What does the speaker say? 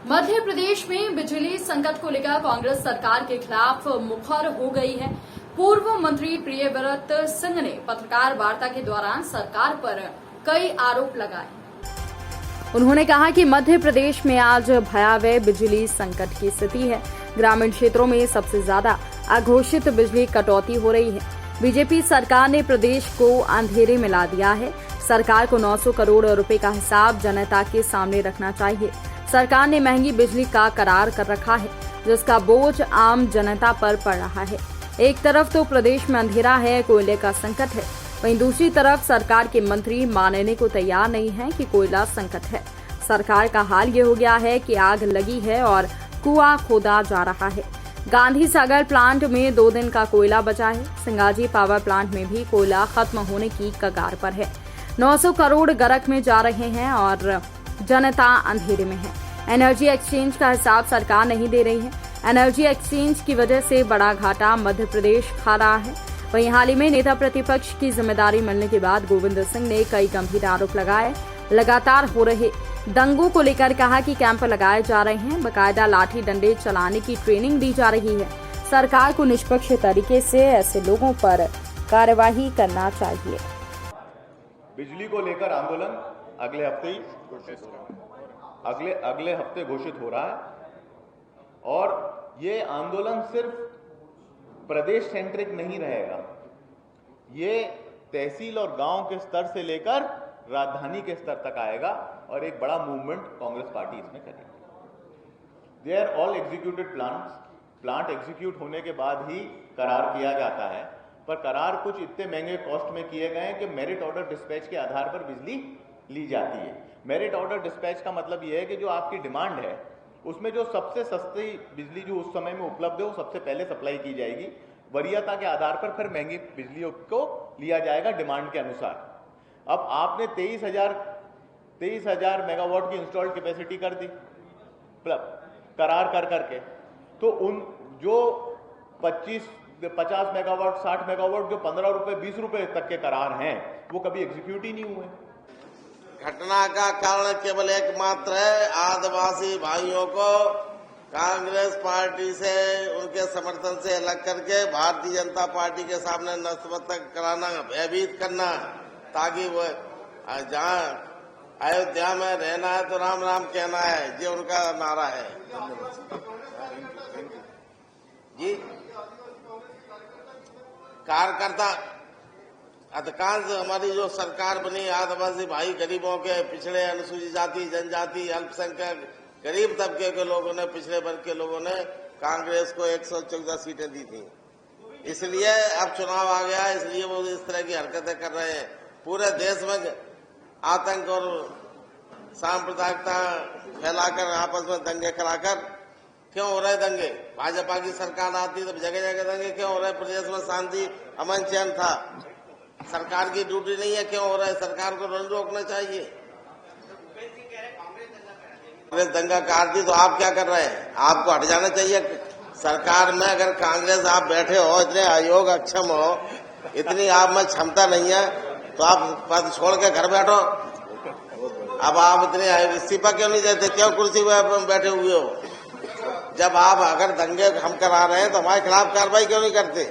मध्य प्रदेश में बिजली संकट को लेकर कांग्रेस सरकार के खिलाफ मुखर हो गई है। पूर्व मंत्री प्रियव्रत सिंह ने पत्रकार वार्ता के दौरान सरकार पर कई आरोप लगाए। उन्होंने कहा कि मध्य प्रदेश में आज भयावह बिजली संकट की स्थिति है। ग्रामीण क्षेत्रों में सबसे ज्यादा अघोषित बिजली कटौती हो रही है। बीजेपी सरकार ने प्रदेश को अंधेरे में ला दिया है। सरकार को 900 करोड़ रुपए का हिसाब जनता के सामने रखना चाहिए। सरकार ने महंगी बिजली का करार कर रखा है, जिसका बोझ आम जनता पर पड़ रहा है। एक तरफ तो प्रदेश में अंधेरा है, कोयले का संकट है, वहीं दूसरी तरफ सरकार के मंत्री मानने को तैयार नहीं है कि कोयला संकट है। सरकार का हाल ये हो गया है कि आग लगी है और कुआं खोदा जा रहा है। गांधी सागर प्लांट में 2 दिन का कोयला बचा है। सिंगाजी पावर प्लांट में भी कोयला खत्म होने की कगार पर है। 900 करोड़ गरक में जा रहे हैं और जनता अंधेरे में है। एनर्जी एक्सचेंज का हिसाब सरकार नहीं दे रही है। एनर्जी एक्सचेंज की वजह से बड़ा घाटा मध्य प्रदेश खा रहा है। वहीं हाल ही में नेता प्रतिपक्ष की जिम्मेदारी मिलने के बाद गोविंद सिंह ने कई गंभीर आरोप लगाए। लगातार हो रहे दंगों को लेकर कहा कि कैंप लगाए जा रहे हैं, बकायदा लाठी डंडे चलाने की ट्रेनिंग दी जा रही है। सरकार को निष्पक्ष तरीके से ऐसे लोगों पर कार्यवाही करना चाहिए। बिजली को लेकर आंदोलन अगले हफ्ते घोषित हो रहा है और ये आंदोलन सिर्फ प्रदेश सेंट्रिक नहीं रहेगा। ये तहसील और गांव के स्तर से लेकर राजधानी के स्तर तक आएगा और एक बड़ा मूवमेंट कांग्रेस पार्टी इसमें करेगी। They are all executed plant execute होने के बाद ही करार किया जाता है, पर करार कुछ इतने महंगे कॉस्ट में किए गए हैं कि मेरिट ऑर्डर डिस्पैच के आधार पर बिजली ली जाती है। मेरिट ऑर्डर डिस्पैच का मतलब यह है कि जो आपकी डिमांड है उसमें जो सबसे सस्ती बिजली जो उस समय में उपलब्ध है वो सबसे पहले सप्लाई की जाएगी। वरीयता के आधार पर फिर महंगी बिजली को लिया जाएगा डिमांड के अनुसार। अब आपने 23,000 मेगावाट की इंस्टॉल्ड कैपेसिटी कर दी करार कर करके, तो उन जो 50 मेगावाट 60 मेगावाट जो 15 रुपए 20 रुपए तक के करार हैं वो कभी एग्जीक्यूट ही नहीं हुए। घटना का कारण केवल एकमात्र है, आदिवासी भाइयों को कांग्रेस पार्टी से उनके समर्थन से अलग करके भारतीय जनता पार्टी के सामने नतमस्तक कराना, भयभीत करना, ताकि वो जहां अयोध्या में रहना है तो राम राम कहना है, ये उनका नारा है। जी कार्यकर्ता अधिकांश हमारी जो सरकार बनी, आदिवासी भाई, गरीबों के, पिछड़े, अनुसूचित जाति, जनजाति, अल्पसंख्यक, गरीब तबके के लोगों ने, पिछड़े वर्ग के लोगों ने कांग्रेस को 114 सीटें दी थी। इसलिए अब चुनाव आ गया, इसलिए वो इस तरह की हरकतें कर रहे हैं। पूरे देश में आतंक और सांप्रदायिकता फैलाकर, आपस में दंगे कराकर क्यों हो रहे दंगे? भाजपा की सरकार आती तो जगह जगह दंगे क्यों हो रहे? प्रदेश में शांति अमन चैन था। सरकार की ड्यूटी नहीं है, क्यों हो रहा है? सरकार को रोकना चाहिए। कांग्रेस दंगा करती तो आप क्या कर रहे हैं? आपको हट जाना चाहिए। सरकार में अगर कांग्रेस आप बैठे हो, इतने आयोग अक्षम हो, इतनी आप में क्षमता नहीं है, तो आप पद छोड़ के घर बैठो। अब आप इतने इस्तीफा क्यों नहीं देते? क्यों कुर्सी पर बैठे हुए हो? जब आप अगर दंगे हम करा रहे हैं तो हमारे खिलाफ कार्रवाई क्यों नहीं करते?